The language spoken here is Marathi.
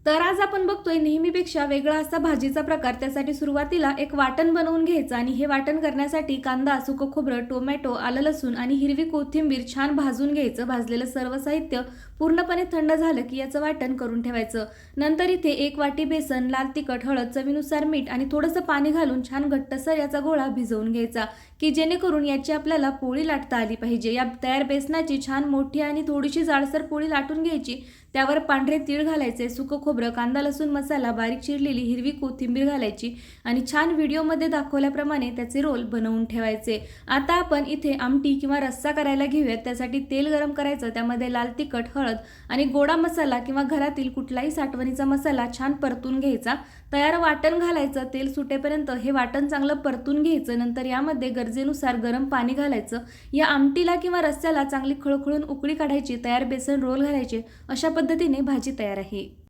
तर आज आपण बघतोय नेहमीपेक्षा वेगळा असा भाजीचा प्रकार. त्यासाठी सुरुवातीला एक वाटण बनवून घ्यायचं आणि हे वाटण करण्यासाठी कांदा, सुकं खोबरं, टोमॅटो, आलं लसूण आणि हिरवी कोथिंबीर छान भाजून घ्यायचं. भाजलेलं सर्व साहित्य पूर्णपणे थंड झालं की याचं वाटण करून ठेवायचं. नंतर इथे 1 वाटी बेसन, लाल तिखट, हळद, चवीनुसार मीठ आणि थोडंसं पाणी घालून छान घट्टसर याचा गोळा भिजवून घ्यायचा की जेणेकरून याची आपल्याला पोळी लाटता आली पाहिजे. या तयार बेसनाची छान मोठी आणि थोडीशी जाडसर पोळी लाटून घ्यायची. त्यावर पांढरे तीळ घालायचे, सुकं खोबरं, कांदा लसूण मसाला, बारीक चिरलेली हिरवी कोथिंबीर घालायची आणि छान व्हिडिओमध्ये दाखवल्याप्रमाणे त्याचे रोल बनवून ठेवायचे. आता आपण इथे आमटी किंवा रस्सा करायला घेऊयात. त्यासाठी तेल गरम करायचं, त्यामध्ये लाल तिखट, हळद आणि गोडा मसाला किंवा घरातील कुठलाही साठवणीचा मसाला छान परतून घ्यायचा. तयार वाटण घालायचं, तेल सुटेपर्यंत हे वाटण चांगलं परतून घ्यायचं. नंतर यामध्ये गरजेनुसार गरम पाणी घालायचं. या आमटीला किंवा रस्स्याला चांगली खळखळून उकळी काढायची. तयार बेसन रोल घालायचे. अशा पद्धतीने भाजी तयार आहे.